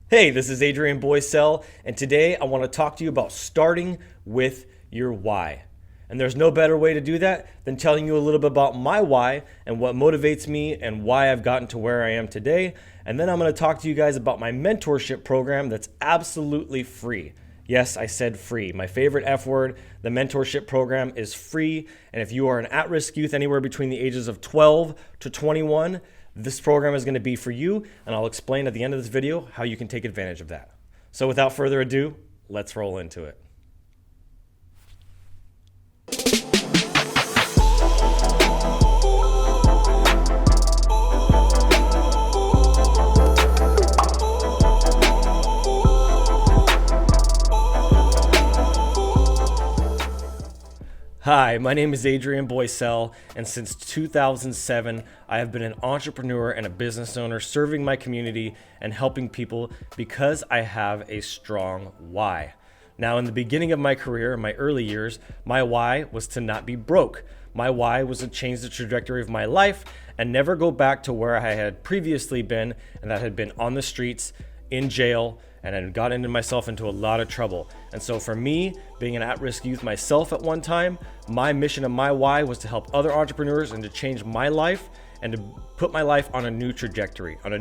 Hey, this is Adrian Boysel, and today I want to talk to you about starting with your why. And there's no better way to do that than telling you a little bit about my why and what motivates me and why I've gotten to where I am today. And then I'm going to talk to you guys about my mentorship program that's absolutely free. Yes, I said free. My favorite F word. The mentorship program is free. And if you are an at-risk youth anywhere between the ages of 12 to 21, this program is going to be for you, and I'll explain at the end of this video how you can take advantage of that. So without further ado, let's roll into it. Hi, my name is Adrian Boysel, and since 2007, I have been an entrepreneur and a business owner serving my community and helping people because I have a strong why. Now, in the beginning of my career, in my early years, my why was to not be broke. My why was to change the trajectory of my life and never go back to where I had previously been, and that had been on the streets, in jail, and had gotten myself into a lot of trouble. And so for me, being an at-risk youth myself at one time, my mission and my why was to help other entrepreneurs and to change my life and to put my life on a new trajectory, on a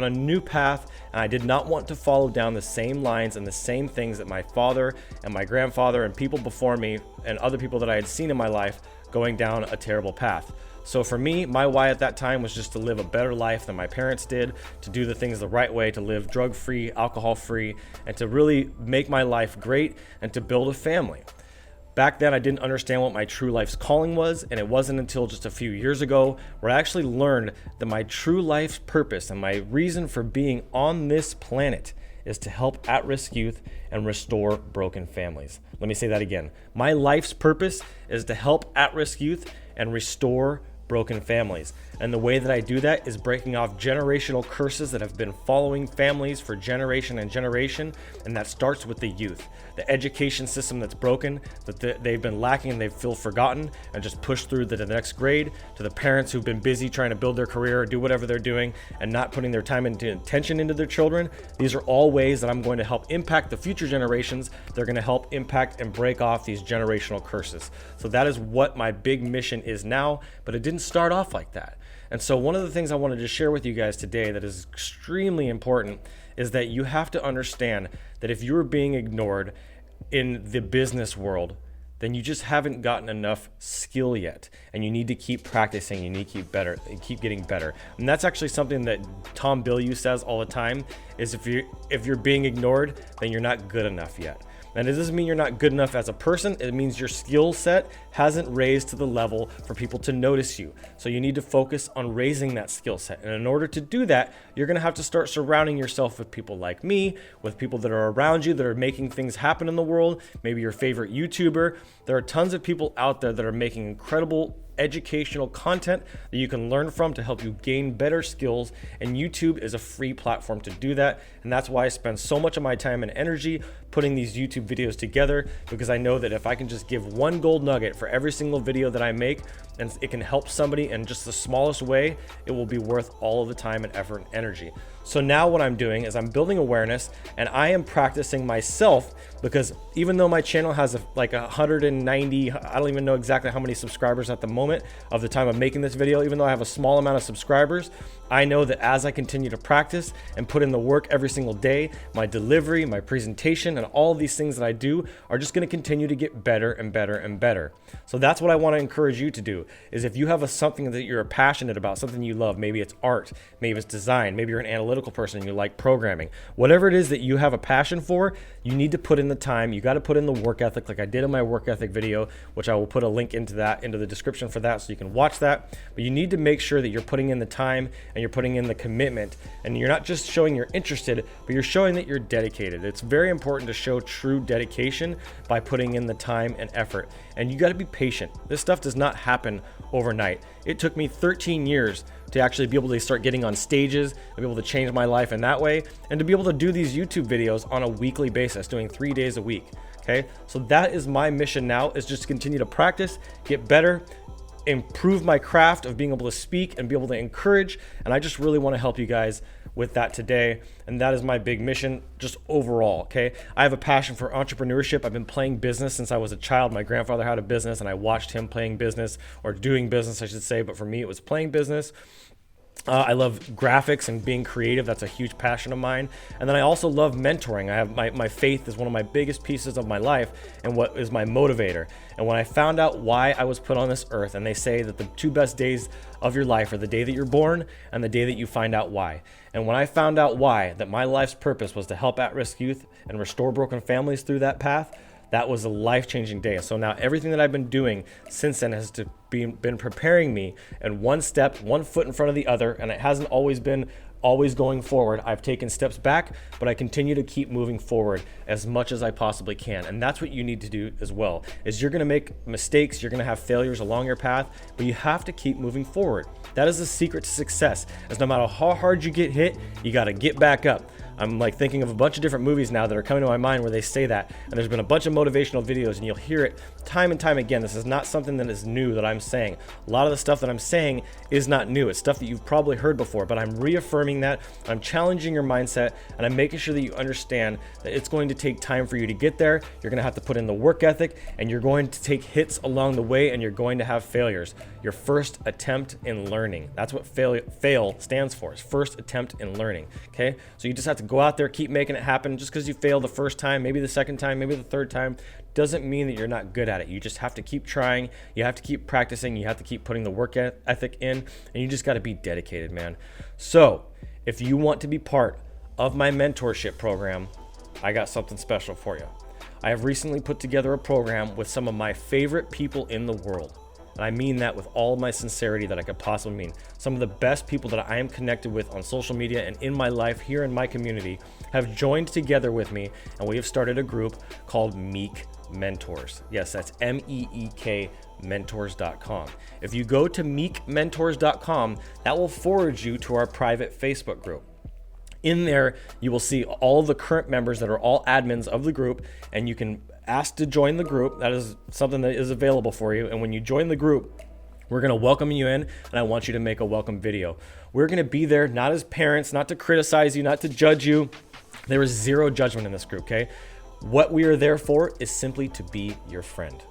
new path. And I did not want to follow down the same lines and the same things that my father and my grandfather and people before me and other people that I had seen in my life going down a terrible path. So for me, my why at that time was just to live a better life than my parents did, to do the things the right way, to live drug-free, alcohol-free, and to really make my life great and to build a family. Back then, I didn't understand what my true life's calling was, and it wasn't until just a few years ago where I actually learned that my true life's purpose and my reason for being on this planet is to help at-risk youth and restore broken families. Let me say that again. My life's purpose is to help at-risk youth and restore broken families. And the way that I do that is breaking off generational curses that have been following families for generation and generation. And that starts with the youth. The education system that's broken, that they've been lacking and they feel forgotten and just pushed through to the next grade, to the parents who've been busy trying to build their career or do whatever they're doing and not putting their time and attention into their children. These are all ways that I'm going to help impact the future generations. They're going to help impact and break off these generational curses. So that is what my big mission is now, but it didn't start off like that. And so one of the things I wanted to share with you guys today that is extremely important is that you have to understand that if you're being ignored in the business world, then you just haven't gotten enough skill yet. And you need to keep practicing, you need to keep getting better. And that's actually something that Tom Bilyeu says all the time, is if you're being ignored, then you're not good enough yet. And it doesn't mean you're not good enough as a person. It means your skill set hasn't raised to the level for people to notice you. So you need to focus on raising that skill set. And in order to do that, you're going to have to start surrounding yourself with people like me, with people that are around you that are making things happen in the world. Maybe your favorite YouTuber. There are tons of people out there that are making incredible educational content that you can learn from to help you gain better skills, and YouTube is a free platform to do that. And that's why I spend so much of my time and energy putting these YouTube videos together, because I know that if I can just give one gold nugget for every single video that I make and it can help somebody in just the smallest way, it will be worth all of the time and effort and energy. So now what I'm doing is I'm building awareness, and I am practicing myself, because even though my channel has like 190, I don't even know exactly how many subscribers at the moment of the time of making this video, even though I have a small amount of subscribers, I know that as I continue to practice and put in the work every single day, my delivery, my presentation, and all of these things that I do are just going to continue to get better and better and better. So that's what I want to encourage you to do, is if you have something that you're passionate about, something you love, maybe it's art, maybe it's design, maybe you're an analytical person and you like programming, whatever it is that you have a passion for, you need to put in the time. You got to put in the work ethic, like I did in my work ethic video, which I will put a link into the description for that so you can watch that. But you need to make sure that you're putting in the time and you're putting in the commitment, and you're not just showing you're interested, but you're showing that you're dedicated. It's very important to show true dedication by putting in the time and effort. And you got to be patient. This stuff does not happen overnight. It took me 13 years to actually be able to start getting on stages, to be able to change my life in that way, and to be able to do these YouTube videos on a weekly basis, doing 3 days a week. Okay, so that is my mission now, is just to continue to practice, get better, improve my craft of being able to speak and be able to encourage. And I just really want to help you guys with that today. And that is my big mission, just overall, okay? I have a passion for entrepreneurship. I've been playing business since I was a child. My grandfather had a business, and I watched him playing business, or doing business, I should say. But for me, it was playing business. I love graphics and being creative. That's a huge passion of mine. And then I also love mentoring. I have my faith is one of my biggest pieces of my life and what is my motivator. And when I found out why I was put on this earth, and they say that the 2 best days of your life are the day that you're born and the day that you find out why. And when I found out why, that my life's purpose was to help at-risk youth and restore broken families through that path, that was a life-changing day. So now everything that I've been doing since then has been preparing me in one step, one foot in front of the other, and it hasn't always been going forward. I've taken steps back, but I continue to keep moving forward as much as I possibly can. And that's what you need to do as well, is you're gonna make mistakes, you're gonna have failures along your path, but you have to keep moving forward. That is the secret to success, is no matter how hard you get hit, you gotta get back up. I'm like thinking of a bunch of different movies now that are coming to my mind where they say that, and there's been a bunch of motivational videos, and you'll hear it time and time again. This is not something that is new that I'm saying. A lot of the stuff that I'm saying is not new. It's stuff that you've probably heard before, but I'm reaffirming that. I'm challenging your mindset, and I'm making sure that you understand that it's going to take time for you to get there. You're going to have to put in the work ethic, and you're going to take hits along the way, and you're going to have failures. Your first attempt in learning. That's what fail stands for, is first attempt in learning, okay? So you just have to go out there, keep making it happen. Just because you fail the first time, maybe the second time, maybe the third time, doesn't mean that you're not good at it. You just have to keep trying. You have to keep practicing. You have to keep putting the work ethic in, and you just got to be dedicated, man. So if you want to be part of my mentorship program, I got something special for you. I have recently put together a program with some of my favorite people in the world. And I mean that with all my sincerity that I could possibly mean. Some of the best people that I am connected with on social media and in my life here in my community have joined together with me, and we have started a group called Meek Mentors. Yes, that's MEEK mentors.com. If you go to meekmentors.com, that will forward you to our private Facebook group. In there, you will see all of the current members that are all admins of the group, and you can ask to join the group. That is something that is available for you. And when you join the group, we're going to welcome you in, and I want you to make a welcome video. We're going to be there not as parents, not to criticize you, not to judge you. There is zero judgment in this group, okay? What we are there for is simply to be your friend.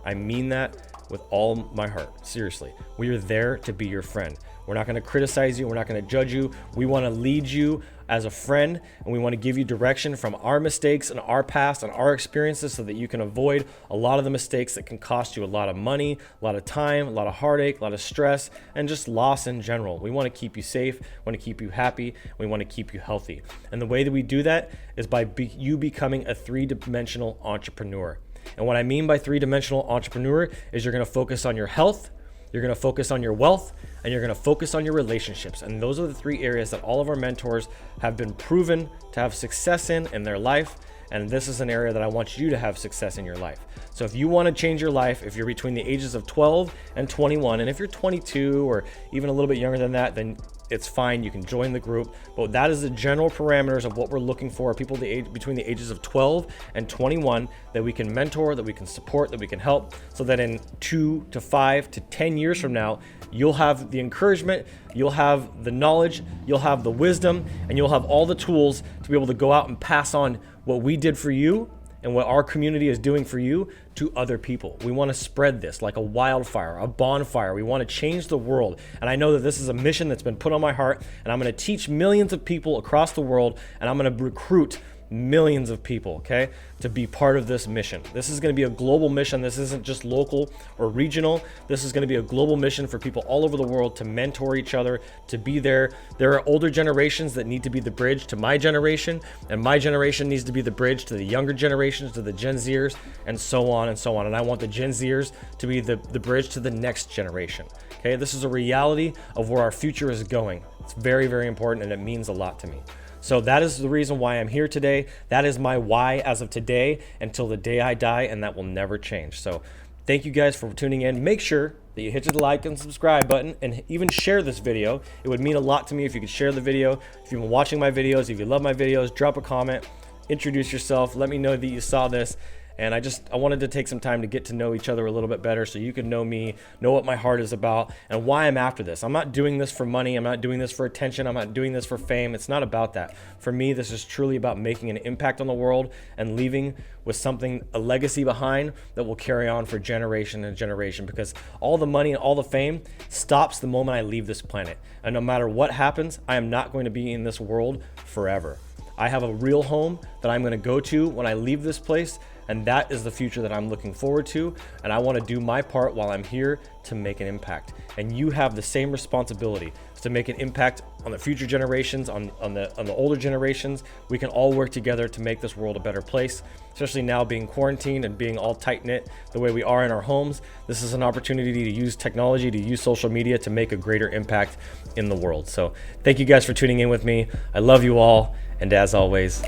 I mean that with all my heart. Seriously, we are there to be your friend. We're not going to criticize you. We're not going to judge you. We want to lead you as a friend, and we want to give you direction from our mistakes and our past and our experiences so that you can avoid a lot of the mistakes that can cost you a lot of money, a lot of time, a lot of heartache, a lot of stress, and just loss in general. We want to keep you safe. We want to keep you happy. We want to keep you healthy. And the way that we do that is by you becoming a 3-dimensional entrepreneur. And what I mean by 3-dimensional entrepreneur is you're going to focus on your health, you're going to focus on your wealth, and you're going to focus on your relationships. And those are the 3 areas that all of our mentors have been proven to have success in their life. And this is an area that I want you to have success in your life. So if you want to change your life, if you're between the ages of 12 and 21, and if you're 22 or even a little bit younger than that, then it's fine. You can join the group. But that is the general parameters of what we're looking for. People between the ages of 12 and 21 that we can mentor, that we can support, that we can help, so that in 2 to 5 to 10 years from now, you'll have the encouragement, you'll have the knowledge, you'll have the wisdom, and you'll have all the tools to be able to go out and pass on what we did for you and what our community is doing for you to other people. We want to spread this like a wildfire, a bonfire. We want to change the world. And I know that this is a mission that's been put on my heart, and I'm going to teach millions of people across the world, and I'm going to recruit millions of people, okay, to be part of this mission. This is going to be a global mission. This isn't just local or regional. This is going to be a global mission for people all over the world to mentor each other, to be there. There are older generations that need to be the bridge to my generation, and my generation needs to be the bridge to the younger generations, to the Gen Zers, and so on and so on. And I want the Gen Zers to be the bridge to the next generation. Okay, this is a reality of where our future is going. It's very, very important, and it means a lot to me. So that is the reason why I'm here today. That is my why as of today until the day I die, and that will never change. So thank you guys for tuning in. Make sure that you hit the like and subscribe button, and even share this video. It would mean a lot to me if you could share the video. If you've been watching my videos, if you love my videos, drop a comment, introduce yourself, let me know that you saw this, And I wanted to take some time to get to know each other a little bit better so you can know me, know what my heart is about, and why I'm after this. I'm not doing this for money. I'm not doing this for attention. I'm not doing this for fame. It's not about that. For me, this is truly about making an impact on the world and leaving with something, a legacy behind that will carry on for generation and generation, because all the money and all the fame stops the moment I leave this planet. And no matter what happens, I am not going to be in this world forever. I have a real home that I'm going to go to when I leave this place, and that is the future that I'm looking forward to, and I want to do my part while I'm here to make an impact. And you have the same responsibility to make an impact on the future generations, on the older generations. We can all work together to make this world a better place, especially now being quarantined and being all tight-knit the way we are in our homes. This is an opportunity to use technology, to use social media to make a greater impact in the world. So thank you guys for tuning in with me. I love you all, and as always,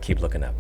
keep looking up.